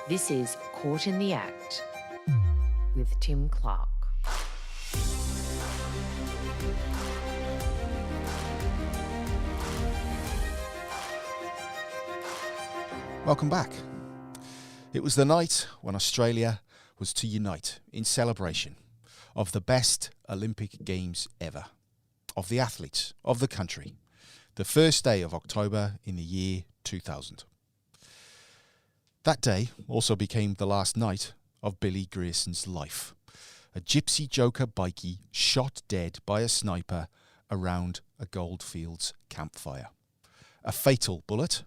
This is Caught in the Act with Tim Clarke. Welcome back. It was the night when Australia was to unite in celebration of the best Olympic Games ever, of the athletes, of the country, the first day of October in the year 2000. That day also became the last night of Billy Grierson's life, a Gypsy Joker bikie shot dead by a sniper around a Goldfields campfire. A fatal bullet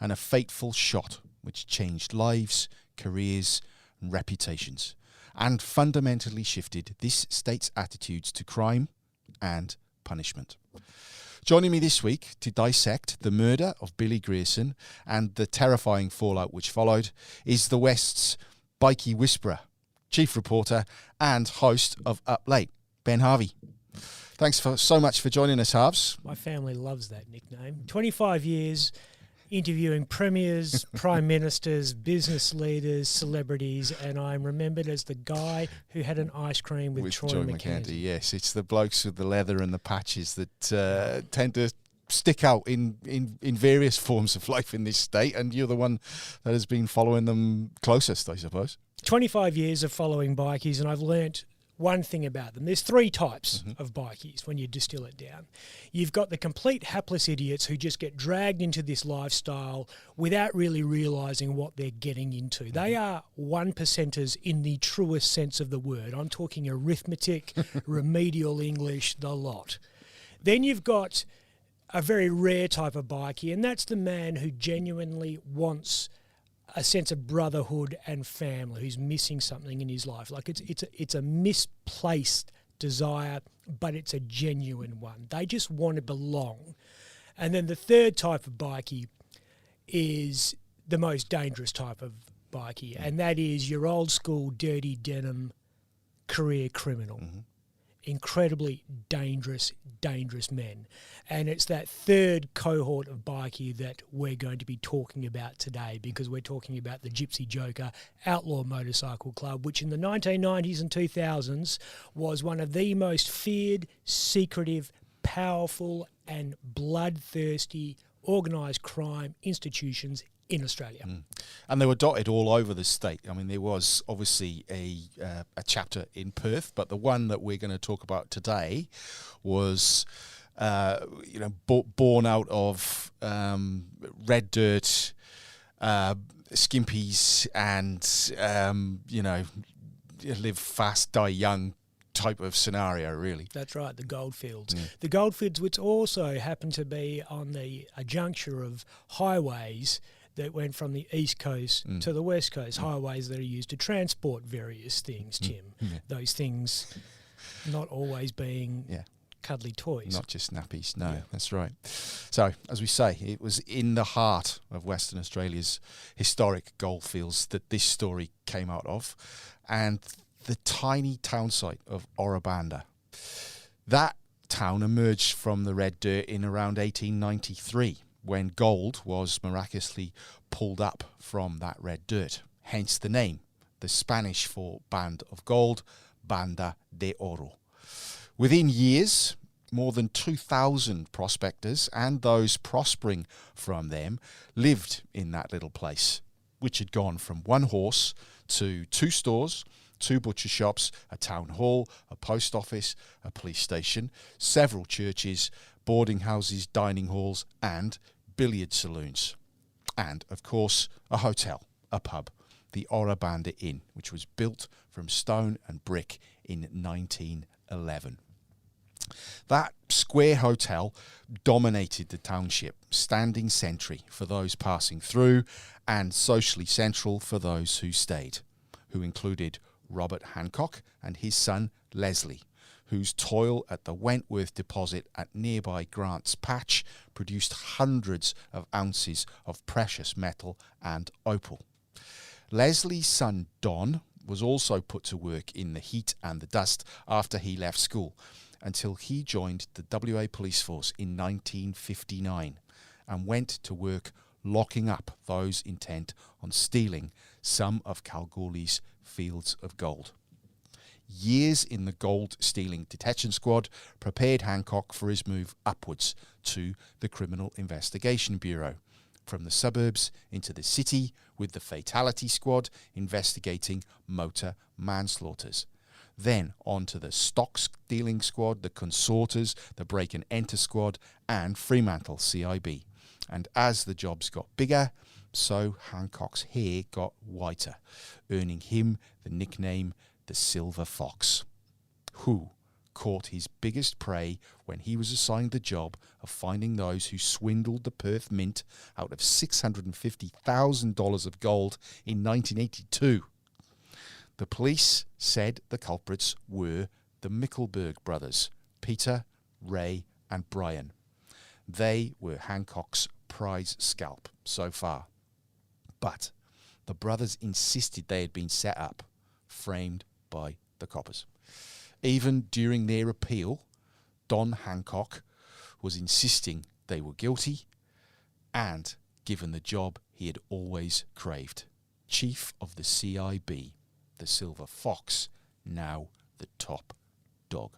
and a fateful shot which changed lives, careers and reputations, and fundamentally shifted this state's attitudes to crime and punishment. Joining me this week to dissect the murder of Billy Grierson and the terrifying fallout which followed is the West's Bikie whisperer, chief reporter and host of Up Late, Ben Harvey. Thanks so much for joining us, Harves. My family loves that nickname. 25 years interviewing premiers, prime ministers, business leaders, celebrities, and I'm remembered as the guy who had an ice cream with Troy McKenzie. Yes, it's the blokes with the leather and the patches that tend to stick out in various forms of life in this state, and you're the one that has been following them closest, I suppose. 25 years of following bikies, and I've learnt one thing about them. There's three types of bikies when you distill it down. You've got the complete hapless idiots who just get dragged into this lifestyle without really realising what they're getting into. They are one percenters in the truest sense of the word. I'm talking arithmetic, remedial English, the lot. Then you've got a very rare type of bikie, and that's the man who genuinely wants a sense of brotherhood and family, who's missing something in his life. Like it's a misplaced desire, but it's a genuine one. They just want to belong. And then the third type of bikie is the most dangerous type of bikie, and that is your old school dirty denim career criminal. Incredibly dangerous men. And it's that third cohort of bikie that we're going to be talking about today, because we're talking about the Gypsy Joker Outlaw Motorcycle Club, which in the 1990s and 2000s was one of the most feared, secretive, powerful and bloodthirsty organised crime institutions in Australia. And they were dotted all over the state. I mean, there was obviously a chapter in Perth, but the one that we're going to talk about today was, born out of red dirt, skimpies, and live fast, die young type of scenario, really. That's right, the Goldfields. The Goldfields, which also happen to be on a juncture of highways that went from the East Coast to the West Coast, highways that are used to transport various things, Tim. Those things not always being cuddly toys. Not just nappies, no, that's right. So, as we say, it was in the heart of Western Australia's historic goldfields that this story came out of, and the tiny town site of Ora Banda. That town emerged from the red dirt in around 1893, when gold was miraculously pulled up from that red dirt. Hence the name, the Spanish for band of gold, Banda de Oro. Within years, more than 2,000 prospectors and those prospering from them lived in that little place, which had gone from one horse to 2 stores, 2 butcher shops, a town hall, a post office, a police station, several churches, boarding houses, dining halls, and billiard saloons. And, of course, a hotel, a pub, the Ora Banda Inn, which was built from stone and brick in 1911. That square hotel dominated the township, standing sentry for those passing through and socially central for those who stayed, who included Robert Hancock and his son Leslie, whose toil at the Wentworth deposit at nearby Grant's Patch produced hundreds of ounces of precious metal and opal. Leslie's son Don was also put to work in the heat and the dust after he left school, until he joined the WA Police Force in 1959 and went to work locking up those intent on stealing some of Kalgoorlie's fields of gold. Years in the gold-stealing detection squad prepared Hancock for his move upwards to the Criminal Investigation Bureau, from the suburbs into the city, with the Fatality Squad investigating motor manslaughters. Then on to the stock stealing squad, the Consorters, the Break and Enter squad, and Fremantle CIB. And as the jobs got bigger, so Hancock's hair got whiter, earning him the nickname the Silver Fox, who caught his biggest prey when he was assigned the job of finding those who swindled the Perth Mint out of $650,000 of gold in 1982. The police said the culprits were the Mickelberg brothers, Peter, Ray and Brian. They were Hancock's prize scalp so far. But the brothers insisted they had been set up, framed by the coppers. Even during their appeal, Don Hancock was insisting they were guilty and given the job he had always craved, Chief of the CIB, the Silver Fox, now the top dog.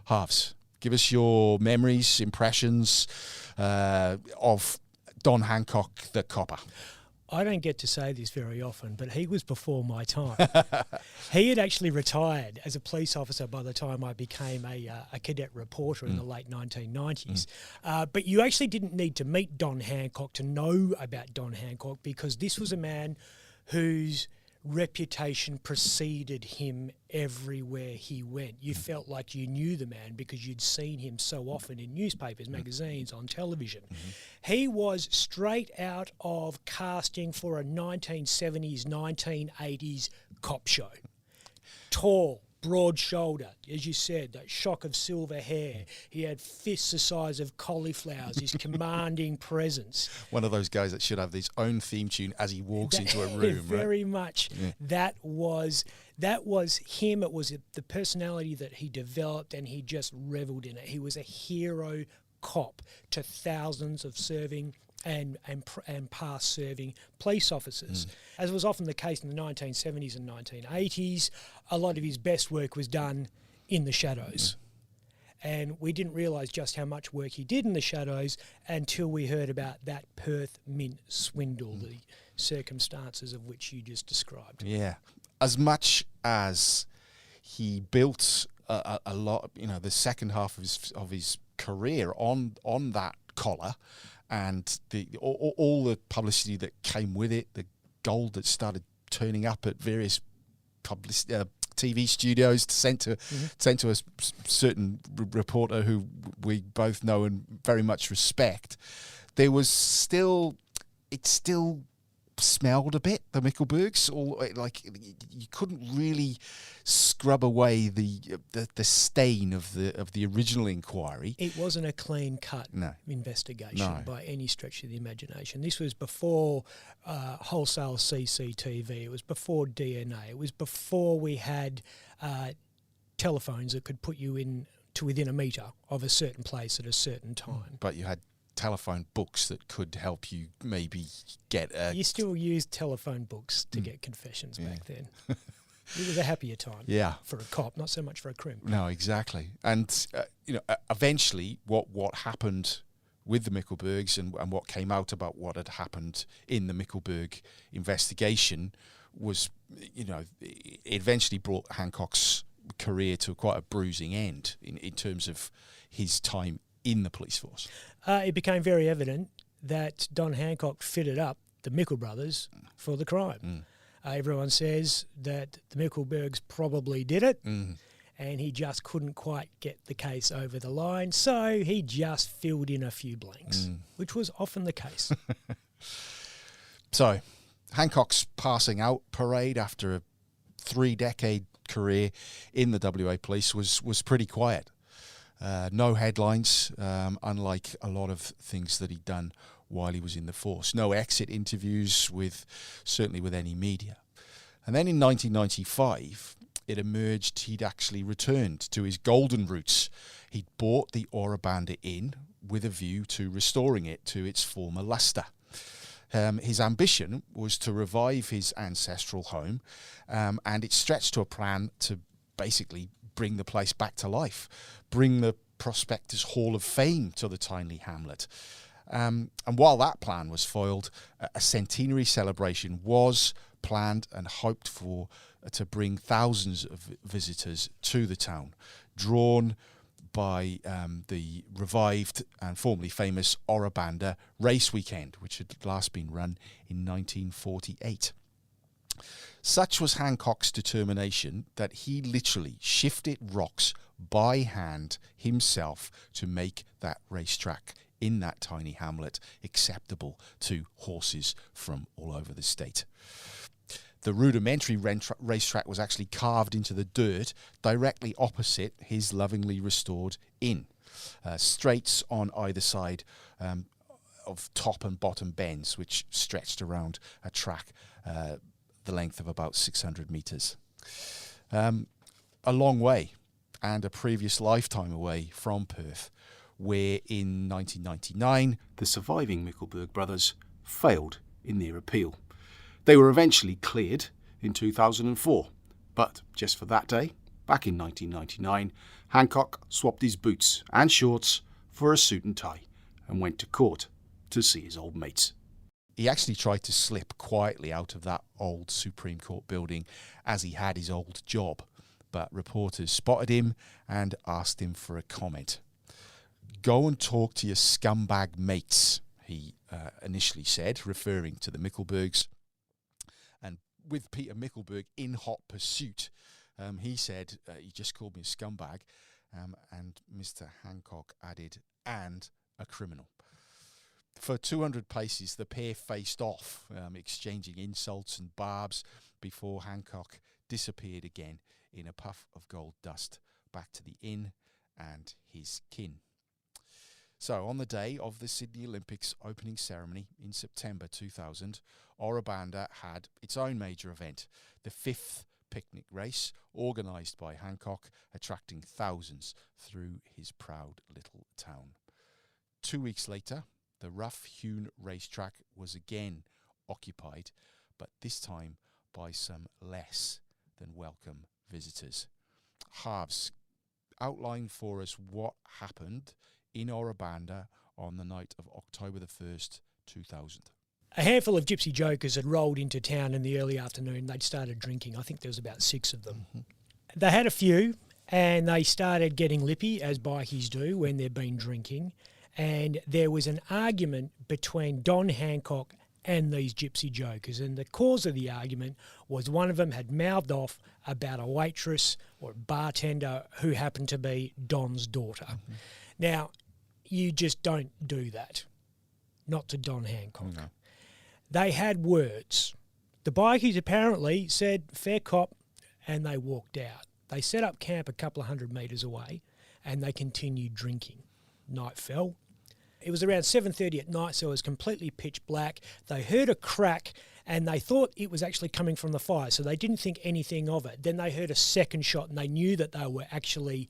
Harves, give us your memories, impressions of Don Hancock the copper. I don't get to say this very often, but he was before my time. He had actually retired as a police officer by the time I became a cadet reporter in the late 1990s. But you actually didn't need to meet Don Hancock to know about Don Hancock, because this was a man whose reputation preceded him everywhere he went. You felt like you knew the man because you'd seen him so often in newspapers, magazines, on television. He was straight out of casting for a 1970s, 1980s cop show. Tall, broad shoulder, as you said, that shock of silver hair. He had fists the size of cauliflowers, his commanding presence. One of those guys that should have his own theme tune as he walks into a room, very right? much. Yeah. That was him. It was the personality that he developed, and he just reveled in it. He was a hero cop to thousands of serving and past serving police officers. As was often the case in the 1970s and 1980s, a lot of his best work was done in the shadows. And we didn't realise just how much work he did in the shadows until we heard about that Perth Mint swindle, the circumstances of which you just described. Yeah. As much as he built a lot, the second half of his career on that collar, and all the publicity that came with it, the gold that started turning up at various TV studios, sent to a certain reporter who we both know and very much respect. It still smelled a bit, the Mickelbergs, or like you couldn't really scrub away the stain of the original inquiry. It wasn't a clean cut investigation by any stretch of the imagination. This was before wholesale CCTV. It was before DNA. It was before we had telephones that could put you in to within a metre of a certain place at a certain time. But you had telephone books that could help you maybe get You still used telephone books to get confessions back then. It was a happier time for a cop, not so much for a crim. No, exactly. And, eventually what happened with the Mickelbergs and what came out about what had happened in the Mickelberg investigation was, it eventually brought Hancock's career to quite a bruising end in terms of his time in the police force. It became very evident that Don Hancock fitted up the Mickle brothers for the crime. Everyone says that the Mickelbergs probably did it, and he just couldn't quite get the case over the line, so he just filled in a few blanks, which was often the case. So, Hancock's passing out parade after a 3-decade career in the WA Police was pretty quiet. No headlines, unlike a lot of things that he'd done while he was in the force. No exit interviews certainly with any media. And then in 1995, it emerged he'd actually returned to his golden roots. He'd bought the Ora Banda Inn with a view to restoring it to its former lustre. His ambition was to revive his ancestral home, and it stretched to a plan to basically bring the place back to life, bring the Prospectors Hall of Fame to the tiny hamlet. And while that plan was foiled, a centenary celebration was planned and hoped for to bring thousands of visitors to the town, drawn by the revived and formerly famous Ora Banda race weekend, which had last been run in 1948. Such was Hancock's determination that he literally shifted rocks by hand himself to make that racetrack in that tiny hamlet acceptable to horses from all over the state. The rudimentary racetrack was actually carved into the dirt directly opposite his lovingly restored inn. Straights on either side of top and bottom bends, which stretched around a track the length of about 600 metres. A long way, and a previous lifetime away from Perth, where in 1999 the surviving Mickelberg brothers failed in their appeal. They were eventually cleared in 2004, but just for that day, back in 1999, Hancock swapped his boots and shorts for a suit and tie and went to court to see his old mates. He actually tried to slip quietly out of that old Supreme Court building as he had his old job, but reporters spotted him and asked him for a comment. "Go and talk to your scumbag mates," he initially said, referring to the Mickelbergs. And with Peter Mickelberg in hot pursuit, he said, he just called me a scumbag, and Mr. Hancock added, "and a criminal." For 200 paces, the pair faced off, exchanging insults and barbs before Hancock disappeared again in a puff of gold dust back to the inn and his kin. So, on the day of the Sydney Olympics opening ceremony in September 2000, Ora Banda had its own major event, the 5th picnic race, organised by Hancock, attracting thousands through his proud little town. 2 weeks later, the rough-hewn racetrack was again occupied, but this time by some less than welcome visitors. Harves, outline for us what happened in Ora Banda on the night of October the 1st, 2000. A handful of Gypsy Jokers had rolled into town in the early afternoon. They'd started drinking. I think there was about 6 of them. Mm-hmm. They had a few, and they started getting lippy, as bikies do when they've been drinking. And there was an argument between Don Hancock and these Gypsy Jokers. And the cause of the argument was one of them had mouthed off about a waitress or a bartender who happened to be Don's daughter. Mm-hmm. Now, you just don't do that. Not to Don Hancock. No. They had words. The bikies apparently said, "Fair cop," and they walked out. They set up camp a couple of 100 metres away and they continued drinking. Night fell. It was around 7:30 at night, so it was completely pitch black. They heard a crack and they thought it was actually coming from the fire, so they didn't think anything of it. Then they heard a second shot and they knew that they were actually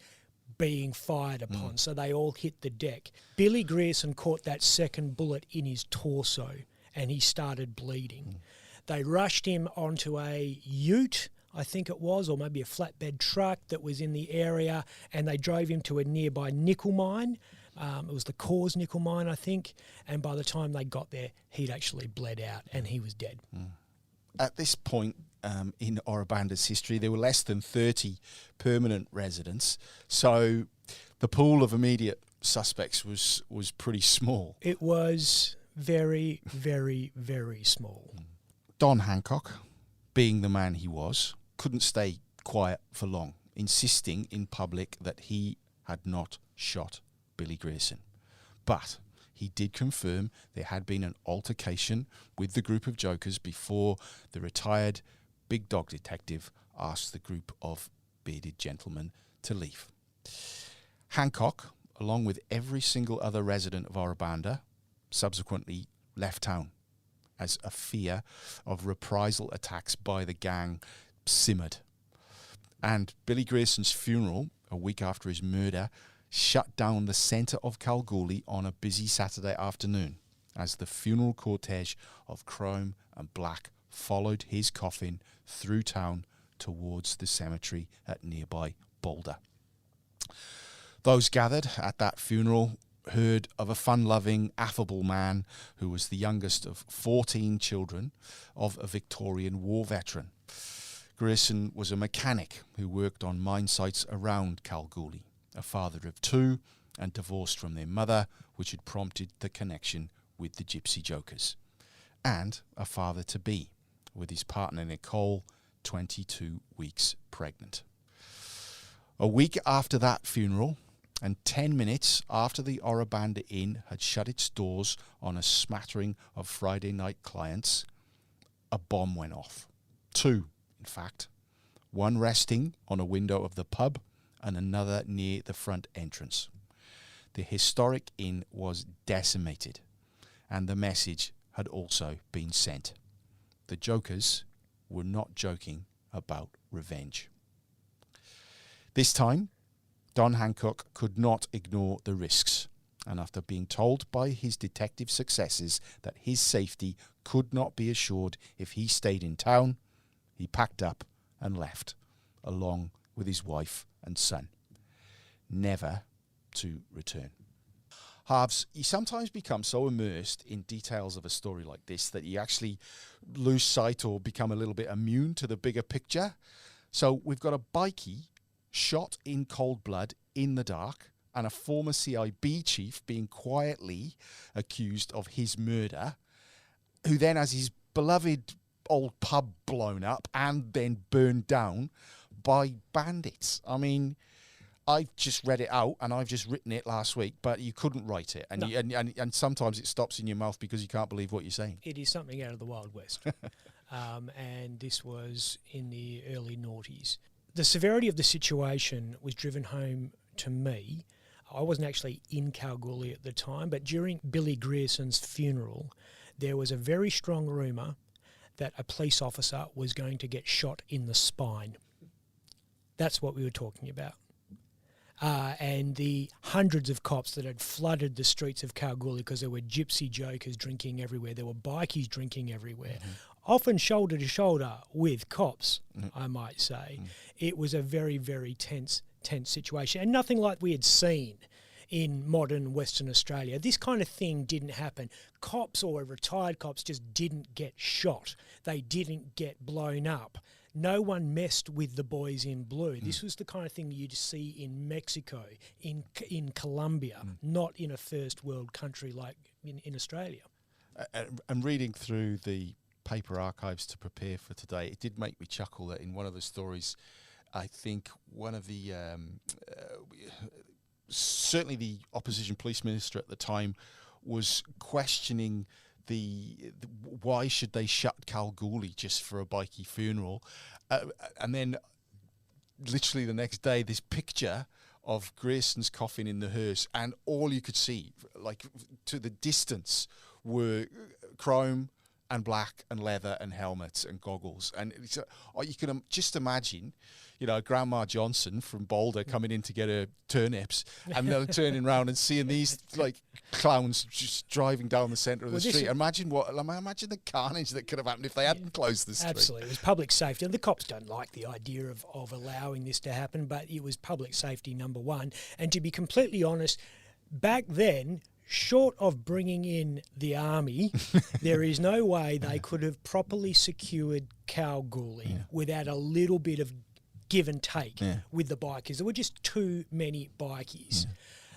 being fired upon, so they all hit the deck. Billy Grierson caught that second bullet in his torso and he started bleeding. They rushed him onto a ute, I think it was, or maybe a flatbed truck that was in the area, and they drove him to a nearby nickel mine. It was the Cause nickel mine, I think, and by the time they got there, he'd actually bled out and he was dead. At this point in Ora Banda's history, there were less than 30 permanent residents, so the pool of immediate suspects was pretty small. It was very, very, very small. Don Hancock, being the man he was, couldn't stay quiet for long, insisting in public that he had not shot Billy Grierson. But he did confirm there had been an altercation with the group of jokers before the retired big dog detective asked the group of bearded gentlemen to leave. Hancock, along with every single other resident of Ora Banda, subsequently left town as a fear of reprisal attacks by the gang simmered. And Billy Grierson's funeral, a week after his murder, shut down the centre of Kalgoorlie on a busy Saturday afternoon. as the funeral cortege of chrome and black followed his coffin through town towards the cemetery at nearby Boulder. Those gathered at that funeral heard of a fun-loving, affable man who was the youngest of 14 children of a Victorian war veteran. Grierson was a mechanic who worked on mine sites around Kalgoorlie, a father of two, and divorced from their mother, which had prompted the connection with the Gypsy Jokers, and a father-to-be, with his partner Nicole, 22 weeks pregnant. A week after that funeral, and 10 minutes after the Ora Banda Inn had shut its doors on a smattering of Friday night clients, a bomb went off. Two, in fact. One resting on a window of the pub and another near the front entrance. The historic inn was decimated, and the message had also been sent. The Jokers were not joking about revenge. This time, Don Hancock could not ignore the risks, and after being told by his detective successors that his safety could not be assured if he stayed in town, he packed up and left, along with his wife and son, never to return. Harves, you sometimes become so immersed in details of a story like this that you actually lose sight or become a little bit immune to the bigger picture. So we've got a bikie shot in cold blood in the dark, and a former CIB chief being quietly accused of his murder, who then has his beloved old pub blown up and then burned down by bandits. I mean, I've just read it out and I've just written it last week, but you couldn't write it. And, No. and sometimes it stops in your mouth because you can't believe what you're saying. It is something out of the Wild West. And this was in the early noughties. The severity of the situation was driven home to me. I wasn't actually in Kalgoorlie at the time, but during Billy Grierson's funeral, there was a very strong rumour that a police officer was going to get shot in the spine. That's what we were talking about. And the hundreds of cops that had flooded the streets of Kalgoorlie because there were Gypsy Jokers drinking everywhere, there were bikies drinking everywhere, often shoulder to shoulder with cops, I might say. It was a very, very tense situation, and nothing like we had seen in modern Western Australia. This kind of thing didn't happen. Cops or retired cops just didn't get shot. They didn't get blown up. No one messed with the boys in blue. This was the kind of thing you'd see in Mexico, in Colombia, not in a first world country like in Australia. And reading through the paper archives to prepare for today, it did make me chuckle that in one of the stories, I think one of the certainly the opposition police minister at the time was questioning the why should they shut Kalgoorlie just for a bikie funeral, and then literally the next day this picture of Grierson's coffin in the hearse, and all you could see, like to the distance, were chrome and black and leather and helmets and goggles. And it's, you can just imagine, you know, Grandma Johnson from Boulder coming in to get her turnips and then turning around and seeing these like clowns just driving down the centre of the street. Imagine the carnage that could have happened if they hadn't closed the street. Absolutely. It was public safety. And the cops don't like the idea of allowing this to happen, but it was public safety number one. And to be completely honest, back then, short of bringing in the army, there is no way they could have properly secured Kalgoorlie without a little bit of give and take with the bikies. There were just too many bikies.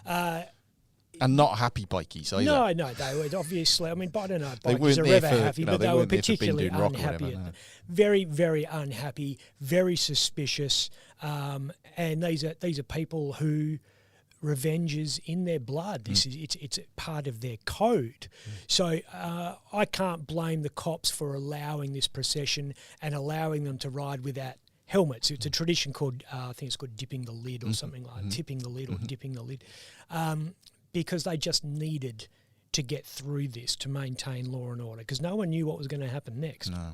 And not happy bikies either. No, they were obviously, I mean, I don't know if They bikies weren't are there ever for, happy, you know, but they they were weren't there for particularly Bindoo Rock or unhappy. whatever, no. Very, very unhappy, very suspicious. And these are people who revenge is in their blood. It's part of their code. So I can't blame the cops for allowing this procession and allowing them to ride without helmets. It's a tradition called, I think it's called dipping the lid or something like that, tipping the lid or dipping the lid, because they just needed to get through this to maintain law and order, because no one knew what was going to happen next. No.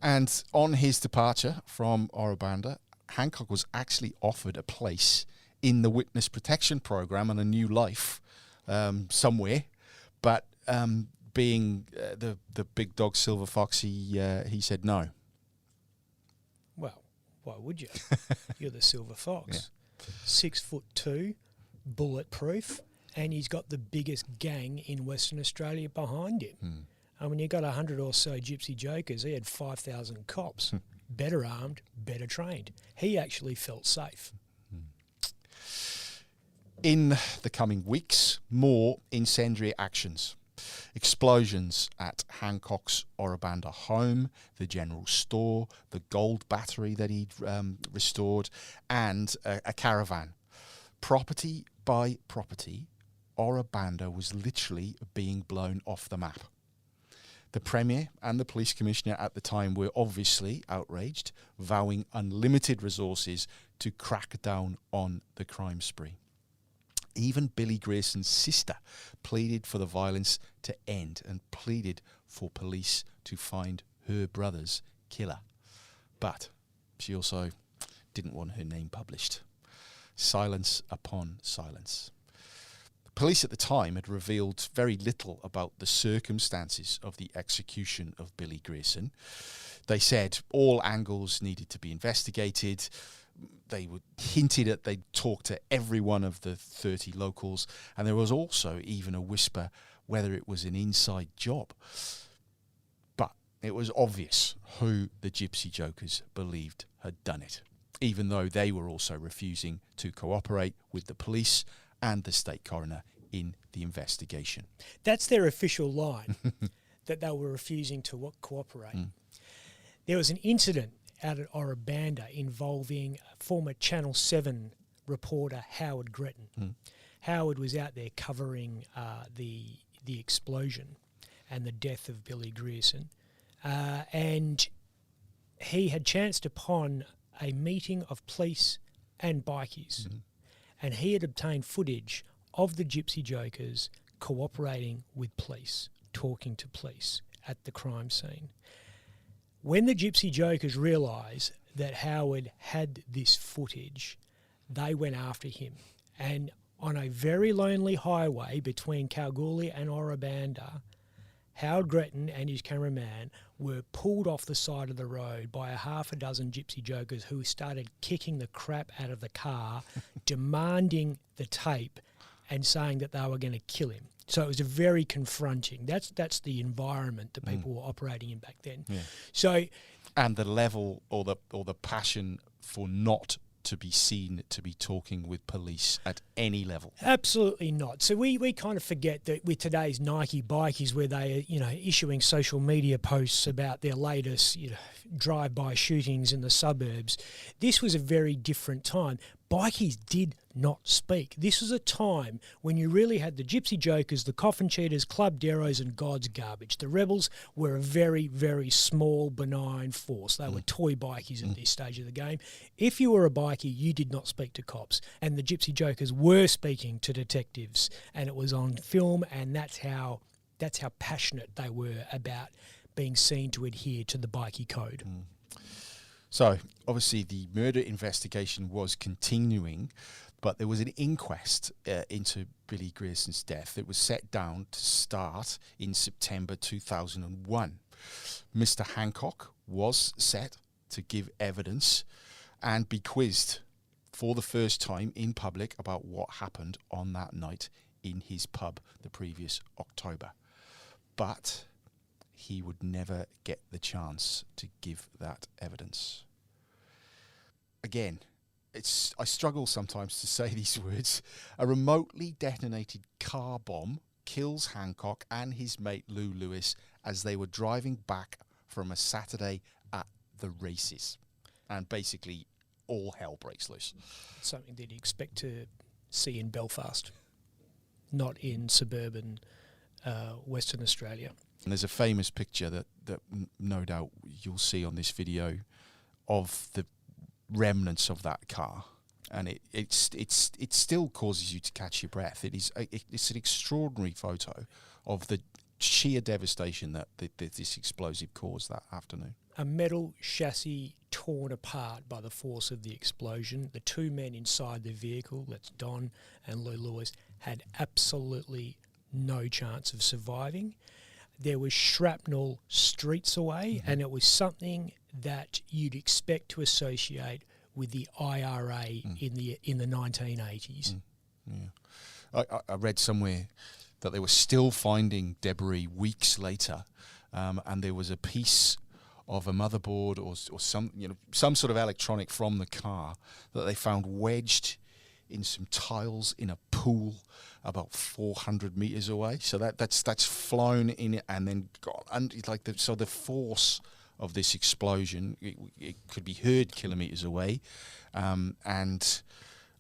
And on his departure from Ora Banda, Hancock was actually offered a place in the witness protection program and a new life somewhere, but being the big dog Silver Fox, he said no. Well, why would you? You're the Silver Fox. Yeah. 6'2", bulletproof, and he's got the biggest gang in Western Australia behind him. And when you got 100 or so Gypsy Jokers, he had 5,000 cops, better armed, better trained. He actually felt safe. In the coming weeks, more incendiary actions. Explosions at Hancock's Ora Banda home, the general store, the gold battery that he'd restored, and a caravan. Property by property, Ora Banda was literally being blown off the map. The Premier and the Police Commissioner at the time were obviously outraged, vowing unlimited resources to crack down on the crime spree. Even Billy Grierson's sister pleaded for the violence to end and pleaded for police to find her brother's killer. But she also didn't want her name published. Silence upon silence. Police at the time had revealed very little about the circumstances of the execution of Billy Grierson. They said all angles needed to be investigated. They were hinted at they'd talk to every one of the 30 locals, and there was also even a whisper whether it was an inside job. But it was obvious who the Gypsy Jokers believed had done it, even though they were also refusing to cooperate with the police and the state coroner in the investigation. That's their official line, that they were refusing to cooperate. There was an incident out at Ora Banda involving former Channel 7 reporter Howard Gretton. Howard was out there covering the explosion and the death of Billy Grierson, and he had chanced upon a meeting of police and bikies, and he had obtained footage of the Gypsy Jokers cooperating with police, talking to police at the crime scene. When the Gypsy Jokers realised that Howard had this footage, they went after him. And on a very lonely highway between Kalgoorlie and Ora Banda, Howard Gretton and his cameraman were pulled off the side of the road by a half a dozen Gypsy Jokers who started kicking the crap out of the car, demanding the tape and saying that they were going to kill him. So it was a very confronting. That's the environment that people were operating in back then. Yeah. So, and the level or the passion for not to be seen to be talking with police at any level. Absolutely not. So we kind of forget that with today's Nike bikies, where they are issuing social media posts about their latest drive-by shootings in the suburbs. This was a very different time. Bikies did not speak. This was a time when you really had the Gypsy Jokers, the Coffin Cheaters, Club Deros and God's Garbage. The rebels were a very, very small, benign force. They were toy bikies at this stage of the game. If you were a bikie, you did not speak to cops. And the Gypsy Jokers were speaking to detectives, and it was on film, and that's how passionate they were about being seen to adhere to the bikie code. So, obviously, the murder investigation was continuing, but there was an inquest into Billy Grierson's death that was set down to start in September 2001. Mr. Hancock was set to give evidence and be quizzed for the first time in public about what happened on that night in his pub the previous October. But he would never get the chance to give that evidence. Again, I struggle sometimes to say these words. A remotely detonated car bomb kills Hancock and his mate Lou Lewis as they were driving back from a Saturday at the races. And basically, all hell breaks loose. Something that you expect to see in Belfast, not in suburban Western Australia. And there's a famous picture that no doubt you'll see on this video of the remnants of that car, and it still causes you to catch your breath. It's an extraordinary photo of the sheer devastation that this explosive caused that afternoon. A metal chassis torn apart by the force of the explosion. The two men inside the vehicle, that's Don and Lou Lewis, had absolutely no chance of surviving. there was shrapnel streets away, and it was something that you'd expect to associate with the IRA in the 1980s. Yeah. I read somewhere that they were still finding debris weeks later, and there was a piece of a motherboard or some sort of electronic from the car that they found wedged in some tiles in a pool about 400 meters away. So that's flown in and then gone. And so the force of this explosion, it could be heard kilometers away, and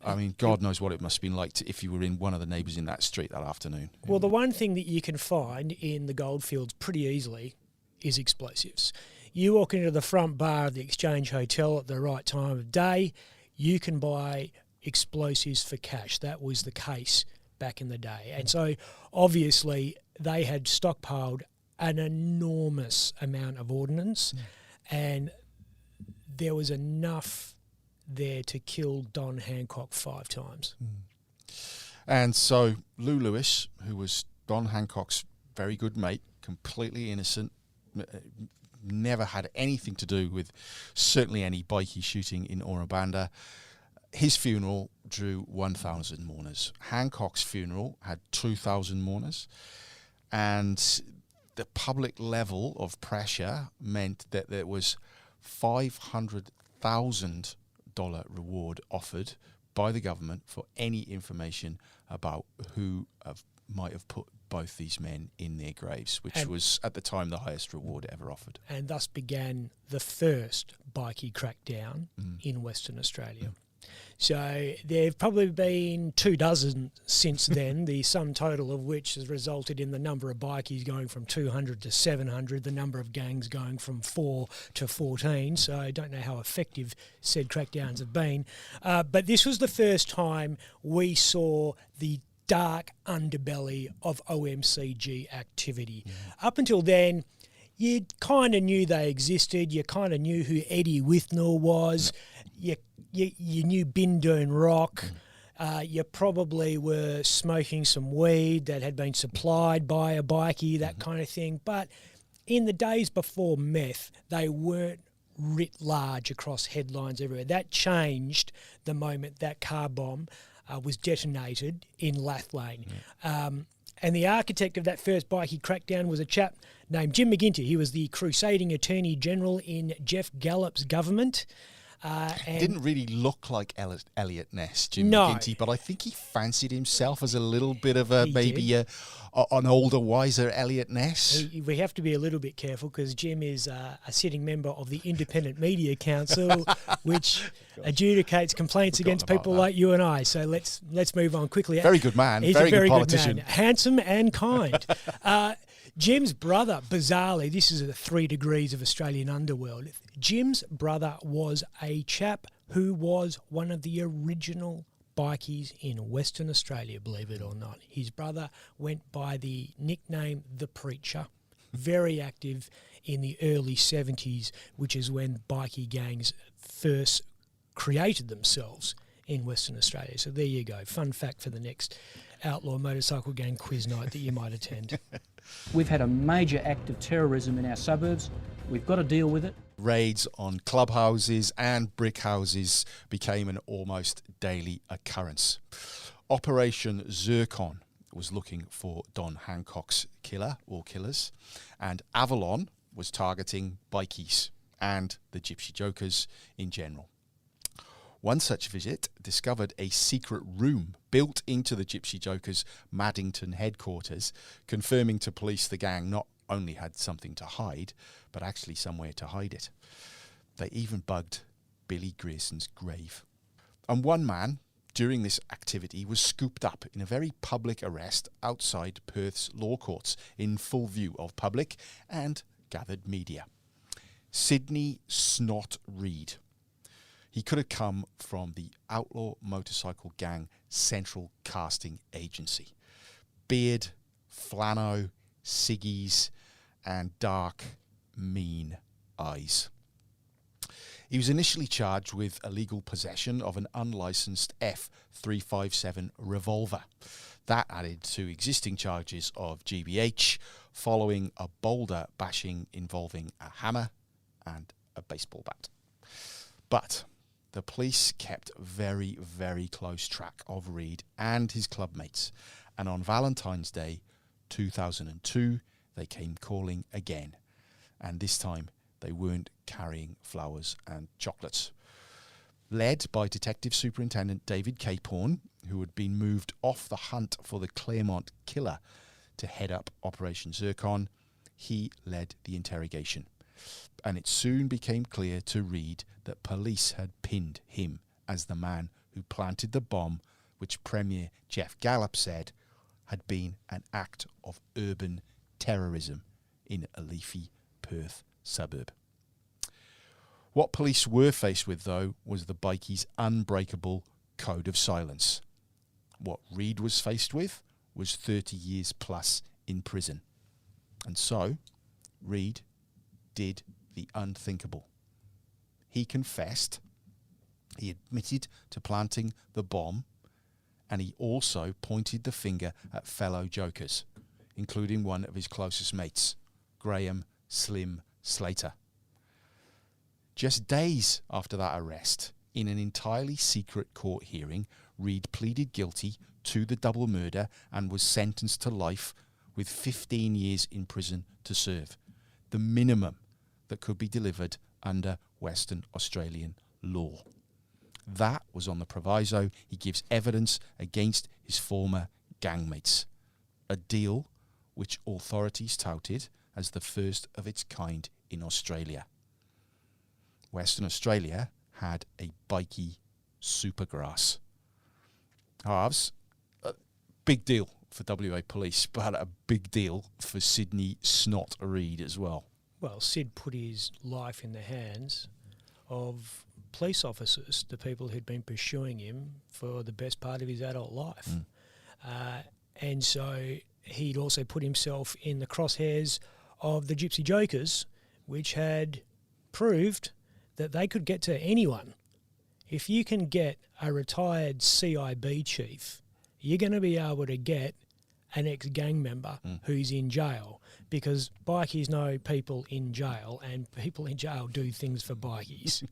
I mean, God knows what it must have been like if you were in one of the neighbours in that street that afternoon. Well, the one thing that you can find in the Goldfields pretty easily is explosives. You walk into the front bar of the Exchange Hotel at the right time of day, you can buy explosives for cash. That was the case back in the day. And so, obviously, they had stockpiled an enormous amount of ordnance, and there was enough there to kill Don Hancock 5 times. And so Lou Lewis, who was Don Hancock's very good mate, completely innocent, never had anything to do with certainly any bikie shooting in Ora Banda, his funeral drew 1,000 mourners. Hancock's funeral had 2,000 mourners, and the public level of pressure meant that there was $500,000 reward offered by the government for any information about who might have put both these men in their graves, which was at the time the highest reward ever offered. And thus began the first bikie crackdown in Western Australia. So there have probably been 24 since then, the sum total of which has resulted in the number of bikies going from 200 to 700, the number of gangs going from 4 to 14. So I don't know how effective said crackdowns have been. But this was the first time we saw the dark underbelly of OMCG activity. Up until then, you kind of knew they existed. You kind of knew who Eddie Withnell was. You knew Bindoon Rock. You probably were smoking some weed that had been supplied by a bikie, that kind of thing. But in the days before meth, they weren't writ large across headlines everywhere. That changed the moment that car bomb was detonated in Lathlane. And the architect of that first bikie crackdown was a chap named Jim McGinty. He was the crusading Attorney General in Jeff Gallop's government. And didn't really look like Elliot Ness, Jim McGinty, but I think he fancied himself as a little bit of an older, wiser Elliot Ness. We have to be a little bit careful because Jim is a sitting member of the Independent Media Council, which adjudicates complaints against people like you and I. So let's move on quickly. Very good man. He's very a very good politician. Good man. Handsome and kind. Jim's brother, bizarrely, this is the 3 degrees of Australian underworld. Jim's brother was a chap who was one of the original bikies in Western Australia, believe it or not. His brother went by the nickname The Preacher, very active in the early 70s, which is when bikie gangs first created themselves in Western Australia. So there you go. Fun fact for the next outlaw motorcycle gang quiz night that you might attend. We've had a major act of terrorism in our suburbs. We've got to deal with it. Raids on clubhouses and brick houses became an almost daily occurrence. Operation Zircon was looking for Don Hancock's killer or killers, and Avalon was targeting bikies and the Gypsy Jokers in general. One such visit discovered a secret room built into the Gypsy Jokers' Maddington headquarters, confirming to police the gang not only had something to hide, but actually somewhere to hide it. They even bugged Billy Grierson's grave. And one man, during this activity, was scooped up in a very public arrest outside Perth's law courts in full view of public and gathered media. Sidney Snot Reed. He could have come from the outlaw motorcycle gang Central Casting Agency. Beard, flannel, ciggies, and dark, mean eyes. He was initially charged with illegal possession of an unlicensed F357 revolver. That added to existing charges of GBH, following a boulder bashing involving a hammer and a baseball bat. But the police kept very, very close track of Reed and his clubmates, and on Valentine's Day 2002 they came calling again, and this time they weren't carrying flowers and chocolates. Led by Detective Superintendent David Capehorn, who had been moved off the hunt for the Claremont killer to head up Operation Zircon, he led the interrogation. And it soon became clear to Reed that police had pinned him as the man who planted the bomb, which Premier Jeff Gallup said had been an act of urban terrorism in a leafy Perth suburb. What police were faced with, though, was the Bikie's unbreakable code of silence. What Reed was faced with was 30 years plus in prison. And so, Reed did the unthinkable. He confessed, he admitted to planting the bomb, and he also pointed the finger at fellow jokers, including one of his closest mates, Graham Slim Slater. Just days after that arrest, in an entirely secret court hearing, Reed pleaded guilty to the double murder and was sentenced to life with 15 years in prison to serve, the minimum that could be delivered under Western Australian law. That was on the proviso he gives evidence against his former gangmates, a deal which authorities touted as the first of its kind in Australia. Western Australia had a Bikie supergrass. Halves, a big deal for WA police, but a big deal for Sydney Snot Reed as well. Well, Sid put his life in the hands of police officers, the people who'd been pursuing him for the best part of his adult life. And so he'd also put himself in the crosshairs of the Gypsy Jokers, which had proved that they could get to anyone. If you can get a retired CIB chief, you're going to be able to get an ex-gang member who's in jail, because bikies know people in jail, and people in jail do things for bikies.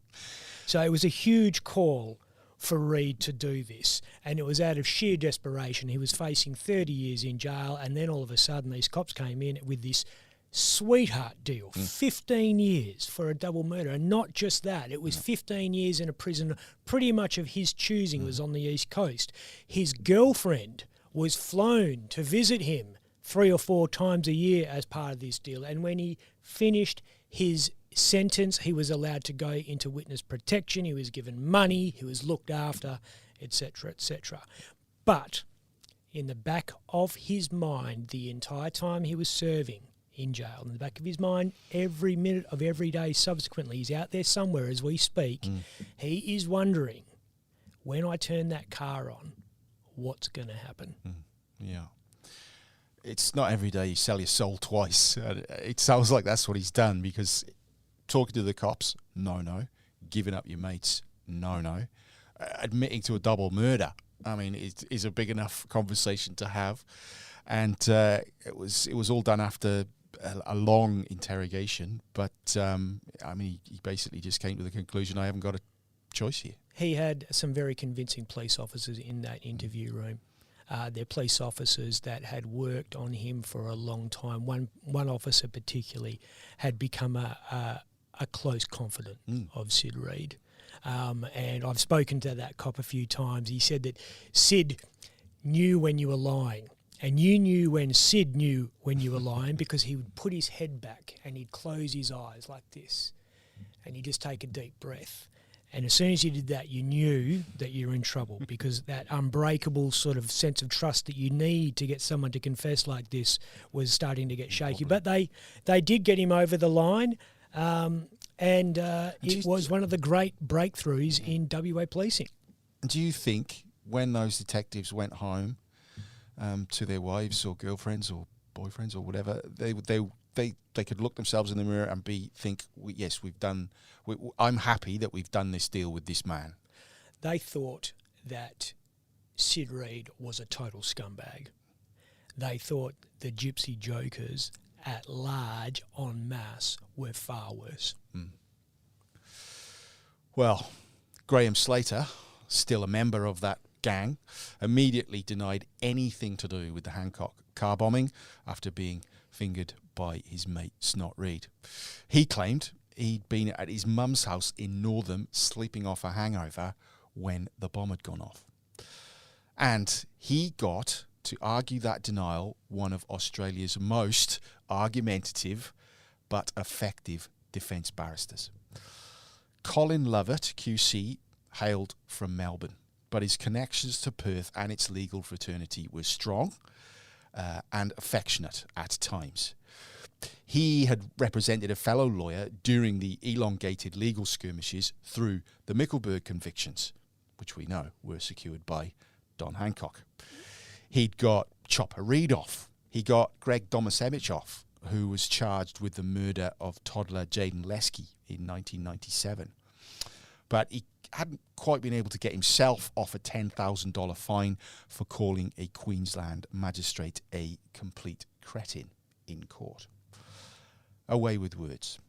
So it was a huge call for Reed to do this, and it was out of sheer desperation. He was facing 30 years in jail, and then all of a sudden these cops came in with this sweetheart deal, 15 years for a double murder. And not just that, it was 15 years in a prison pretty much of his choosing. It was on the East Coast. His girlfriend was flown to visit him 3 or 4 times a year as part of this deal. And when he finished his sentence, he was allowed to go into witness protection. He was given money. He was looked after, etc., etc. But in the back of his mind, the entire time he was serving in jail, in the back of his mind, every minute of every day subsequently, he's out there somewhere as we speak, he is wondering, when I turn that car on, what's going to happen? Yeah. It's not every day you sell your soul twice. It sounds like that's what he's done, because talking to the cops, no. Giving up your mates, no. Admitting to a double murder, I mean, is a big enough conversation to have. And it was all done after a long interrogation, but I mean, he basically just came to the conclusion, I haven't got a choice here. He had some very convincing police officers in that interview room. They're police officers that had worked on him for a long time. One officer particularly had become a close confidant of Sid Reed. And I've spoken to that cop a few times. He said that Sid knew when you were lying, and you knew when Sid knew when you were lying, because he would put his head back and he'd close his eyes like this, and he'd just take a deep breath. And as soon as you did that, you knew that you were in trouble, because that unbreakable sort of sense of trust that you need to get someone to confess like this was starting to get shaky. But they did get him over the line, and it was one of the great breakthroughs in WA policing. Do you think when those detectives went home to their wives or girlfriends or boyfriends or whatever, they could look themselves in the mirror and think, yes, we've done. I'm happy that we've done this deal with this man. They thought that Sid Reed was a total scumbag. They thought the Gypsy Jokers at large en masse were far worse. Well, Graham Slater, still a member of that gang, immediately denied anything to do with the Hancock car bombing after being fingered by his mate Snot Reed. He claimed he'd been at his mum's house in Northam sleeping off a hangover when the bomb had gone off. And he got, to argue that denial, one of Australia's most argumentative but effective defence barristers. Colin Lovett, QC, hailed from Melbourne, but his connections to Perth and its legal fraternity were strong and affectionate at times. He had represented a fellow lawyer during the elongated legal skirmishes through the Mickelberg convictions, which we know were secured by Don Hancock. He'd got Chopper Reed off. He got Greg Domasevich off, who was charged with the murder of toddler Jaden Lesky in 1997. But he hadn't quite been able to get himself off a $10,000 fine for calling a Queensland magistrate a complete cretin in court. Away with words,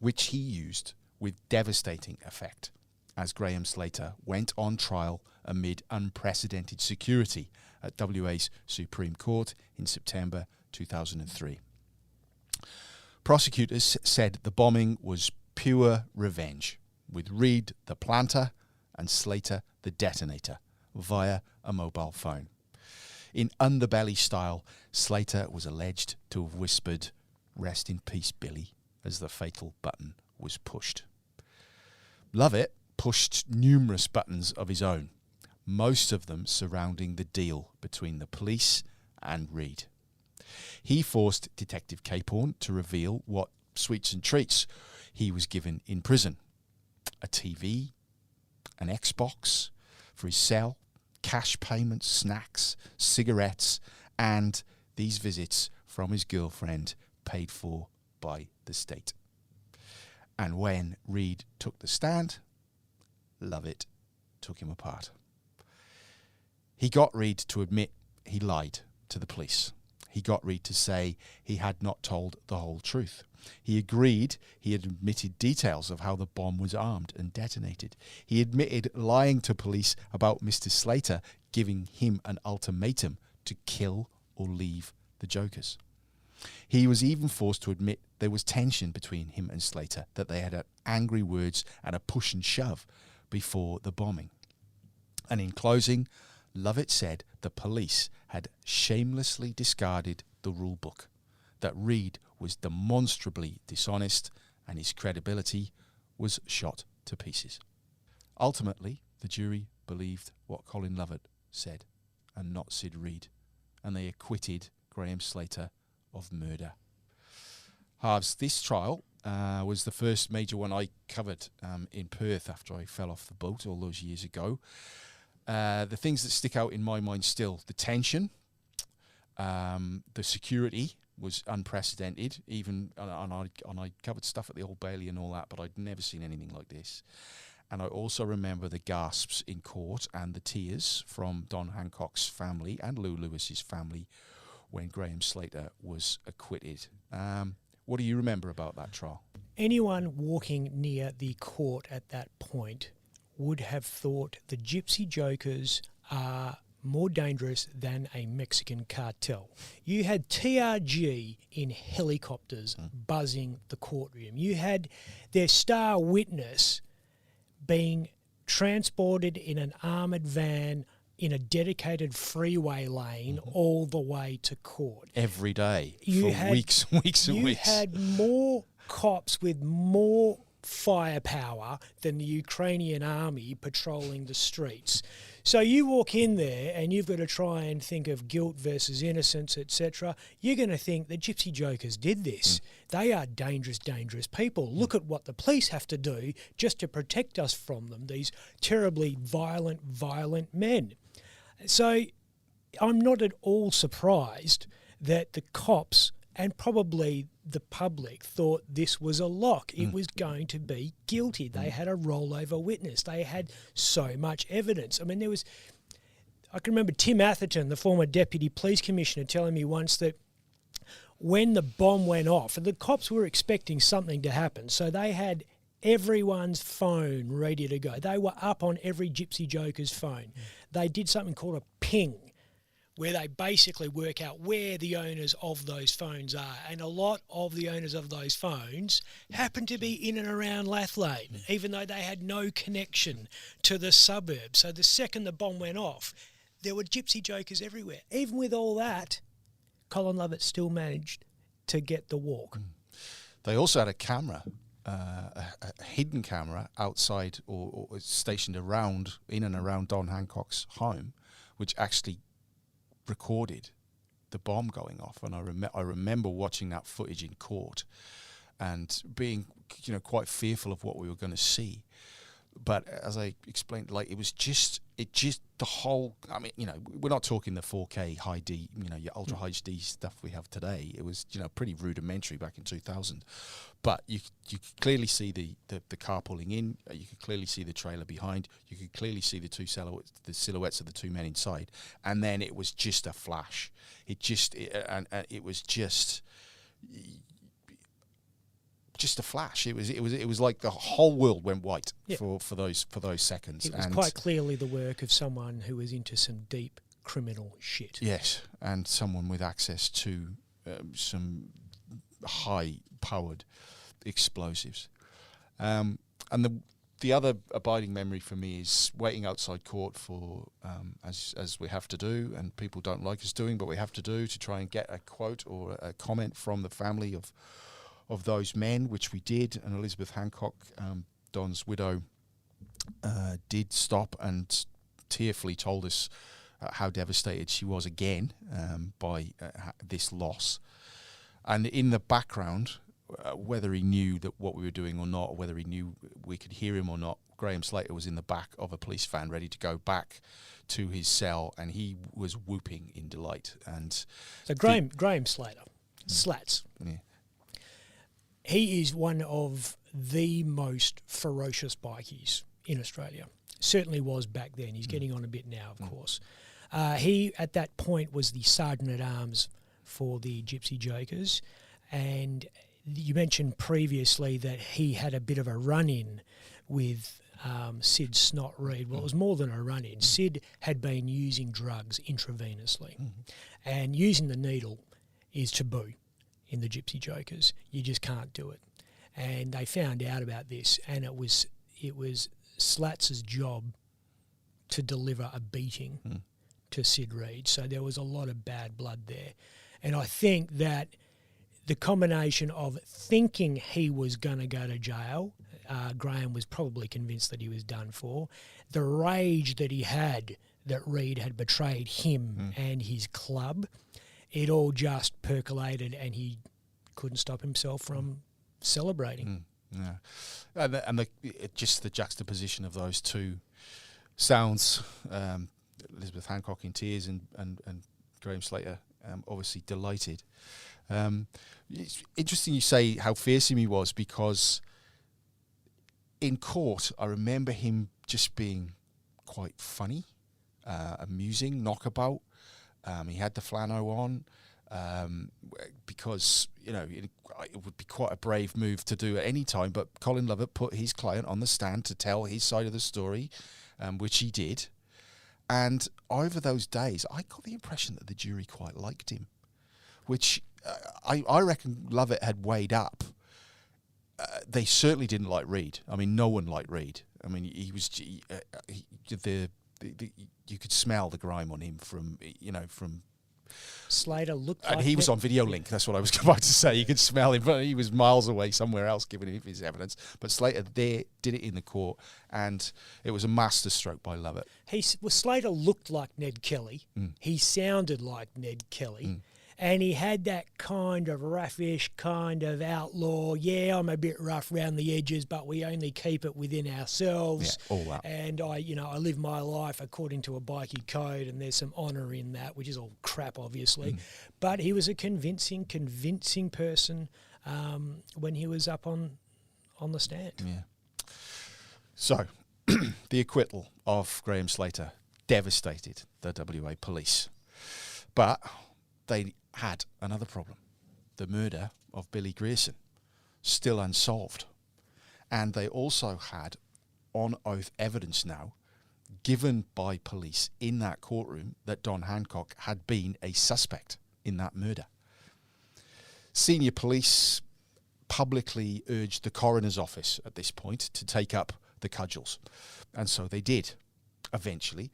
which he used with devastating effect as Graham Slater went on trial amid unprecedented security at WA's Supreme Court in September 2003. Prosecutors said the bombing was pure revenge, with Reed the planter and Slater the detonator, via a mobile phone. In underbelly style, Slater was alleged to have whispered, "Rest in peace, Billy," as the fatal button was pushed. Lovett pushed numerous buttons of his own, most of them surrounding the deal between the police and Reed. He forced Detective Capehorn to reveal what sweets and treats he was given in prison. A TV, an Xbox for his cell, cash payments, snacks, cigarettes, and these visits from his girlfriend paid for by the state. And when Reed took the stand, Lovett took him apart. He got Reed to admit he lied to the police. He got Reed to say he had not told the whole truth. He agreed he had admitted details of how the bomb was armed and detonated. He admitted lying to police about Mr. Slater giving him an ultimatum to kill or leave the Jokers. He was even forced to admit there was tension between him and Slater, that they had angry words and a push and shove before the bombing. And in closing, Lovett said the police had shamelessly discarded the rule book, that Reed was demonstrably dishonest and his credibility was shot to pieces. Ultimately, the jury believed what Colin Lovett said and not Sid Reed, and they acquitted Graham Slater of murder. Harves, this trial was the first major one I covered in Perth after I fell off the boat all those years ago. The things that stick out in my mind still, the tension, the security was unprecedented, even, and I covered stuff at the Old Bailey and all that, but I'd never seen anything like this. And I also remember the gasps in court and the tears from Don Hancock's family and Lou Lewis's family when Graham Slater was acquitted. What do you remember about that trial? Anyone walking near the court at that point would have thought the Gypsy Jokers are more dangerous than a Mexican cartel. You had TRG in helicopters buzzing the courtroom. You had their star witness being transported in an armoured van in a dedicated freeway lane all the way to court. Every day, weeks and weeks. You had more cops with more firepower than the Ukrainian army patrolling the streets. So you walk in there and you've got to try and think of guilt versus innocence, etc. You're going to think the Gypsy Jokers did this. They are dangerous, dangerous people. Look at what the police have to do just to protect us from them, these terribly violent, violent men. So I'm not at all surprised that the cops and probably the public thought this was a lock. It was going to be guilty. They had a rollover witness. They had so much evidence. I mean, I can remember Tim Atherton, the former Deputy Police Commissioner, telling me once that when the bomb went off, and the cops were expecting something to happen, so they had everyone's phone ready to go. They were up on every Gypsy Joker's phone. They did something called a ping, where they basically work out where the owners of those phones are. And a lot of the owners of those phones happened to be in and around Lathlane, even though they had no connection to the suburbs. So the second the bomb went off, there were Gypsy Jokers everywhere. Even with all that, Colin Lovett still managed to get the walk. They also had a camera, a hidden camera outside or stationed in and around Don Hancock's home, which actually recorded the bomb going off. And I remember watching that footage in court and being, quite fearful of what we were going to see. But as I explained, like it just the whole. I mean, we're not talking the 4K high D, your ultra HD stuff we have today. It was, pretty rudimentary back in 2000. But you could clearly see the car pulling in. You could clearly see the trailer behind. You could clearly see the silhouettes of the two men inside. And then it was just a flash. It was just a flash. It was like the whole world went white for those seconds. It was quite clearly the work of someone who was into some deep criminal shit. Yes, and someone with access to some high-powered explosives. And the other abiding memory for me is waiting outside court for, as we have to do, and people don't like us doing, but we have to do, to try and get a quote or a comment from the family of those men, which we did. And Elizabeth Hancock, Don's widow, did stop and tearfully told us how devastated she was again by this loss. And in the background, whether he knew that what we were doing or not, or whether he knew we could hear him or not, Graham Slater was in the back of a police van ready to go back to his cell, and he was whooping in delight. And so Graham Slater, Slats. Yeah. He is one of the most ferocious bikies in Australia. Certainly was back then. He's getting on a bit now, of course. He, at that point, was the Sergeant-at-Arms for the Gypsy Jokers. And you mentioned previously that he had a bit of a run-in with Sid Snot Reed. Well, it was more than a run-in. Sid had been using drugs intravenously. And using the needle is taboo in the Gypsy Jokers. You just can't do it. And they found out about this, and it was Slats' job to deliver a beating to Sid Reed. So there was a lot of bad blood there. And I think that the combination of thinking he was going to go to jail, Graham was probably convinced that he was done for, the rage that he had that Reed had betrayed him and his club, it all just percolated, and he couldn't stop himself from celebrating. Yeah, and just the juxtaposition of those two sounds, Elizabeth Hancock in tears and Graham Slater obviously delighted. It's interesting you say how fearsome he was, because in court I remember him just being quite funny, amusing, knockabout. He had the flannel on because, it would be quite a brave move to do at any time, but Colin Lovett put his client on the stand to tell his side of the story, which he did. And over those days, I got the impression that the jury quite liked him, which I reckon Lovett had weighed up. They certainly didn't like Reed. I mean, no one liked Reed. I mean, he was you could smell the grime on him from. Slater looked and like... he was on video link, that's what I was about to say. You could smell him, but he was miles away somewhere else giving his evidence. But Slater there did it in the court, and it was a masterstroke by Lovett. Slater looked like Ned Kelly. He sounded like Ned Kelly. And he had that kind of roughish, kind of outlaw, I'm a bit rough around the edges, but we only keep it within ourselves. Yeah, all that. And I live my life according to a bikie code, and there's some honour in that, which is all crap, obviously. But he was a convincing person when he was up on the stand. Yeah. So, the acquittal of Graham Slater devastated the WA police. But they had another problem. the murder of Billy Grierson, still unsolved. And they also had on oath evidence now given by police in that courtroom that Don Hancock had been a suspect in that murder. Senior police publicly urged the coroner's office at this point to take up the cudgels. And so they did, eventually,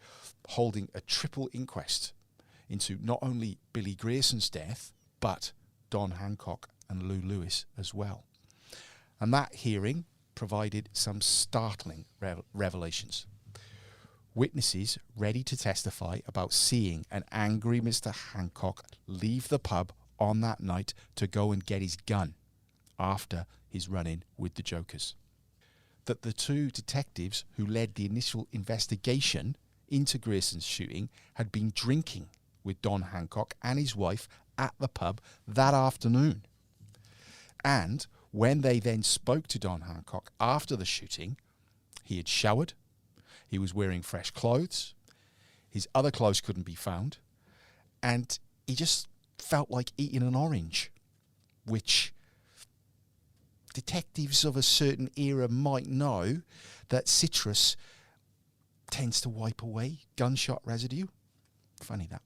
holding a triple inquest into not only Billy Grierson's death, but Don Hancock and Lou Lewis as well. And that hearing provided some startling revelations. Witnesses ready to testify about seeing an angry Mr. Hancock leave the pub on that night to go and get his gun after his run-in with the Jokers. That the two detectives who led the initial investigation into Grierson's shooting had been drinking with Don Hancock and his wife at the pub that afternoon. And when they then spoke to Don Hancock after the shooting, he had showered, he was wearing fresh clothes, his other clothes couldn't be found, and he just felt like eating an orange, which detectives of a certain era might know that citrus tends to wipe away gunshot residue. Funny that.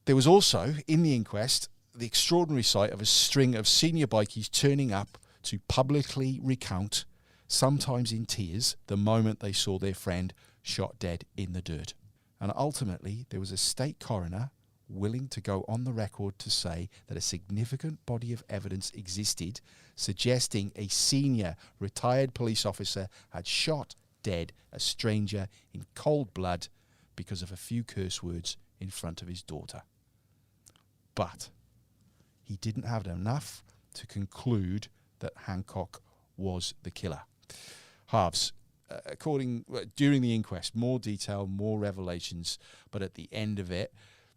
There was also, in the inquest, the extraordinary sight of a string of senior bikies turning up to publicly recount, sometimes in tears, the moment they saw their friend shot dead in the dirt. And ultimately, there was a state coroner willing to go on the record to say that a significant body of evidence existed suggesting a senior retired police officer had shot dead a stranger in cold blood because of a few curse words in front of his daughter. But he didn't have enough to conclude that Hancock was the killer. Harves, during the inquest, more detail, more revelations, but at the end of it,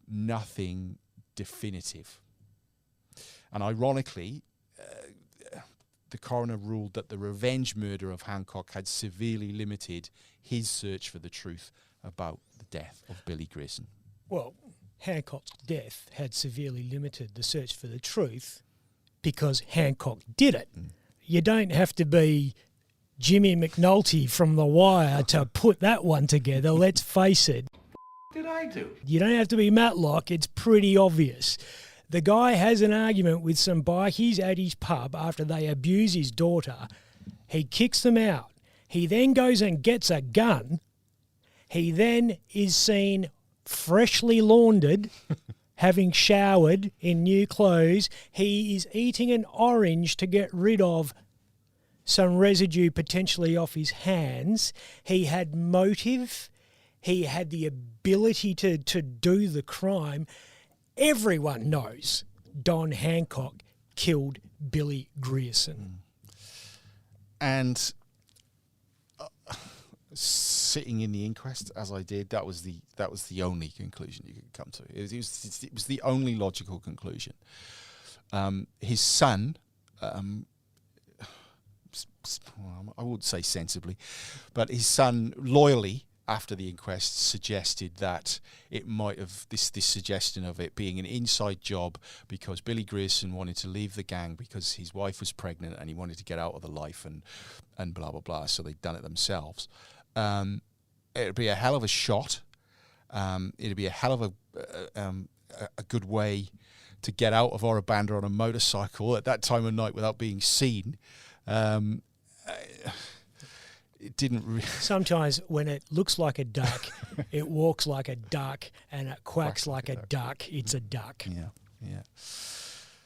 nothing definitive. And ironically, the coroner ruled that the revenge murder of Hancock had severely limited his search for the truth about the death of Billy Grierson. Well, Hancock's death had severely limited the search for the truth because Hancock did it. You don't have to be Jimmy McNulty from The Wire to put that one together, let's face it. Did I do? You don't have to be Matlock, it's pretty obvious. The guy has an argument with some bikies at his pub after they abuse his daughter. He kicks them out. He then goes and gets a gun. He then is seen freshly laundered, having showered in new clothes. He is eating an orange to get rid of some residue potentially off his hands. He had motive. He had the ability to do the crime. Everyone knows Don Hancock killed Billy Grierson. And sitting in the inquest as I did, that was the only conclusion you could come to. It was the only logical conclusion. His son, I would say sensibly, but his son loyally, after the inquest, suggested that it might have this suggestion of it being an inside job because Billy Grierson wanted to leave the gang because his wife was pregnant and he wanted to get out of the life and blah blah blah. So they'd done it themselves. It'd be a hell of a shot. It'd be a hell of a good way to get out of Ora Banda on a motorcycle at that time of night without being seen. It didn't. Sometimes when it looks like a duck, it walks like a duck, and it quacks like a duck. It's a duck. Yeah.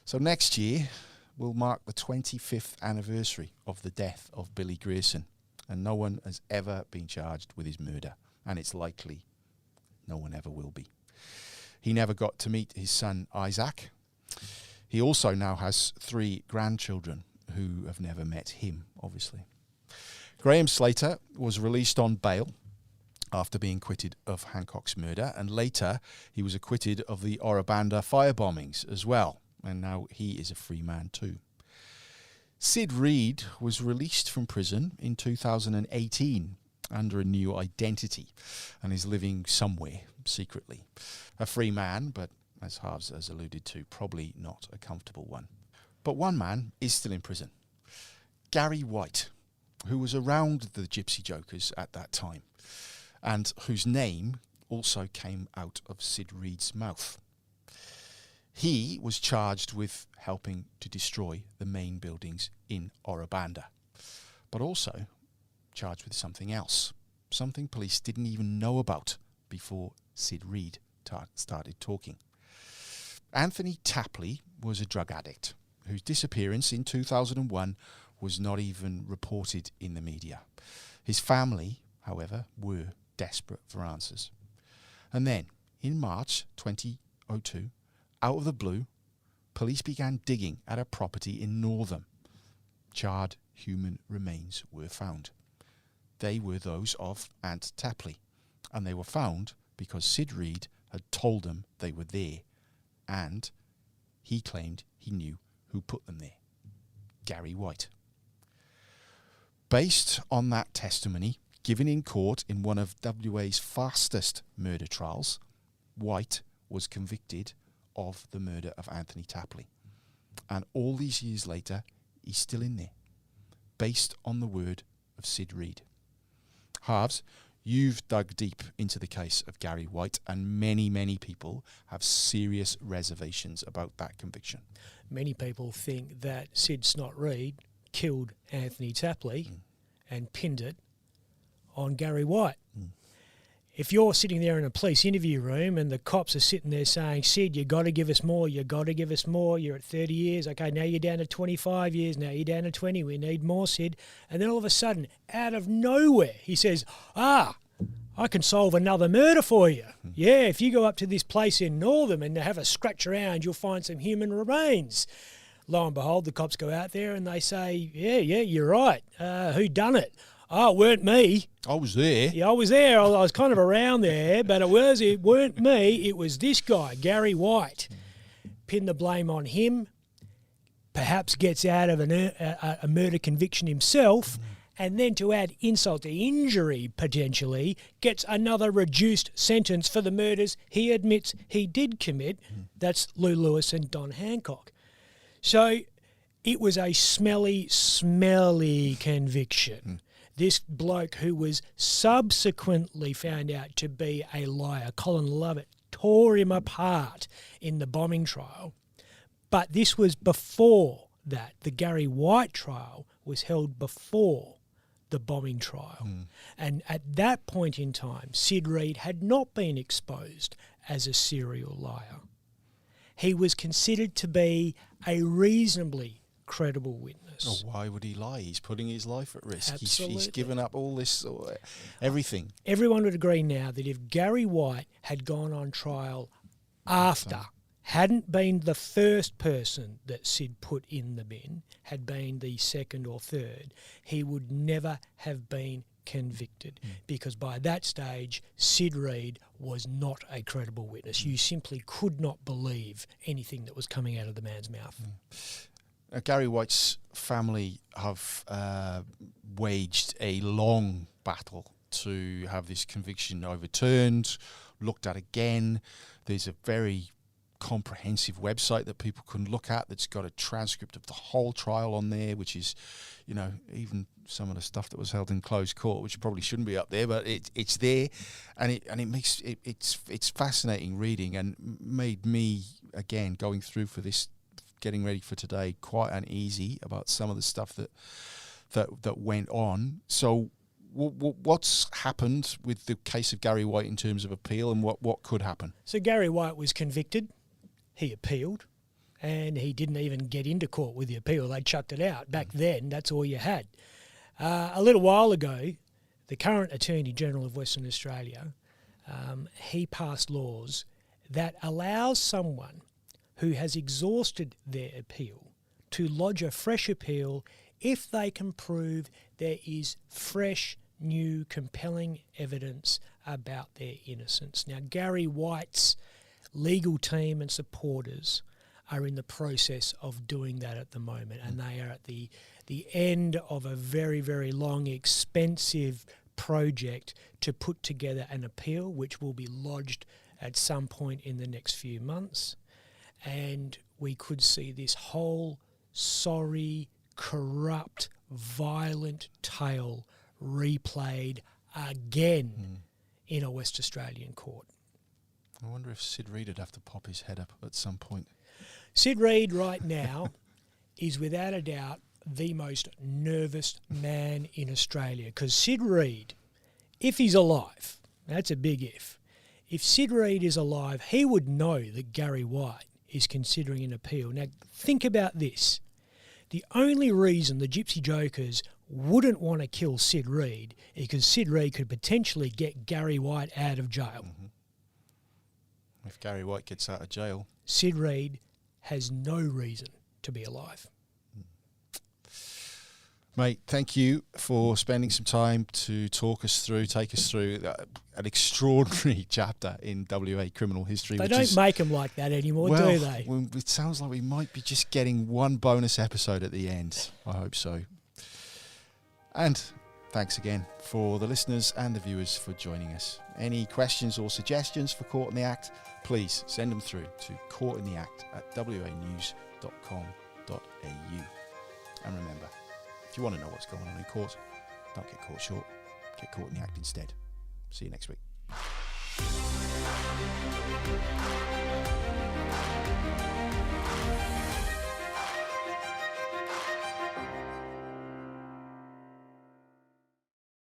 So next year will mark the 25th anniversary of the death of Billy Grierson, and no one has ever been charged with his murder, and it's likely no one ever will be. He never got to meet his son Isaac. He also now has 3 grandchildren who have never met him, obviously. Graham Slater was released on bail after being acquitted of Hancock's murder, and later he was acquitted of the Ora Banda firebombings as well, and now he is a free man too. Sid Reed was released from prison in 2018 under a new identity and is living somewhere secretly. A free man, but as Harves has alluded to, probably not a comfortable one. But one man is still in prison. Gary White, who was around the Gypsy Jokers at that time, and whose name also came out of Sid Reed's mouth. He was charged with helping to destroy the main buildings in Ora Banda, but also charged with something else, something police didn't even know about before Sid Reed started talking. Anthony Tapley was a drug addict whose disappearance in 2001 was not even reported in the media. His family, however, were desperate for answers. And then, in March 2002, out of the blue, police began digging at a property in Northam. Charred human remains were found. They were those of Ant Tapley, and they were found because Sid Reed had told them they were there, and he claimed he knew who put them there. Gary White. Based on that testimony given in court in one of WA's fastest murder trials, White was convicted of the murder of Anthony Tapley. And all these years later, he's still in there, based on the word of Sid Reed. Harves, you've dug deep into the case of Gary White, and many, many people have serious reservations about that conviction. Many people think that Sid Snot Reed killed Anthony Tapley and pinned it on Gary White. If you're sitting there in a police interview room and the cops are sitting there saying, Sid, you got to give us more, you got to give us more, you're at 30 years, okay, now you're down to 25 years, now you're down to 20, we need more, Sid. And then all of a sudden, out of nowhere, he says, I can solve another murder for you. Yeah, if you go up to this place in Northam and have a scratch around, you'll find some human remains. Lo and behold, the cops go out there and they say, yeah, you're right. Who done it? Oh, it weren't me. I was there. Yeah, I was there. I was kind of around there, but it weren't me. It was this guy, Gary White. Pin the blame on him, perhaps gets out of a murder conviction himself, and then to add insult to injury, potentially, gets another reduced sentence for the murders he admits he did commit. That's Lou Lewis and Don Hancock. So it was a smelly conviction. This bloke who was subsequently found out to be a liar, Colin Lovett, tore him apart in the bombing trial. But this was before that. The Gary White trial was held before the bombing trial. And at that point in time, Sid Reed had not been exposed as a serial liar. He was considered to be a reasonably credible witness. Oh, why would he lie? He's putting his life at risk. He's given up all this, everything. Everyone would agree now that if Gary White had gone on trial after, hadn't been the first person that Sid put in the bin, had been the second or third, he would never have been convicted, because by that stage, Sid Reed was not a credible witness. You simply could not believe anything that was coming out of the man's mouth. Gary White's family have waged a long battle to have this conviction overturned, looked at again. There's a very comprehensive website that people can look at that's got a transcript of the whole trial on there, which is, even some of the stuff that was held in closed court, which probably shouldn't be up there, but it's there, and it makes it's fascinating reading, and made me, again, going through for this, getting ready for today, quite uneasy about some of the stuff that went on. So what's happened with the case of Gary White in terms of appeal, and what could happen? So Gary White was convicted, he appealed, and he didn't even get into court with the appeal. They chucked it out. Back then, that's all you had. A little while ago, the current Attorney General of Western Australia, he passed laws that allows someone who has exhausted their appeal to lodge a fresh appeal if they can prove there is fresh, new, compelling evidence about their innocence. Now, Gary White's legal team and supporters are in the process of doing that at the moment, and they are at the end of a very, very long, expensive project to put together an appeal which will be lodged at some point in the next few months, and we could see this whole sorry, corrupt, violent tale replayed again in a West Australian court. I wonder if Sid Reed would have to pop his head up at some point. Sid Reed right now is without a doubt the most nervous man in Australia, because Sid Reed, if he's alive, that's a big if Sid Reed is alive, he would know that Gary White is considering an appeal. Now, think about this. The only reason the Gypsy Jokers wouldn't want to kill Sid Reed is because Sid Reed could potentially get Gary White out of jail. If Gary White gets out of jail, Sid Reed has no reason to be alive. Mate, thank you for spending some time to take us through an extraordinary chapter in WA criminal history. They don't make them like that anymore, do they? Well, it sounds like we might be just getting one bonus episode at the end. I hope so. And thanks again for the listeners and the viewers for joining us. Any questions or suggestions for Caught in the Act, please send them through to caughtintheact@wanews.com.au. And remember, if you want to know what's going on in court, don't get caught short. Get caught in the act instead. See you next week.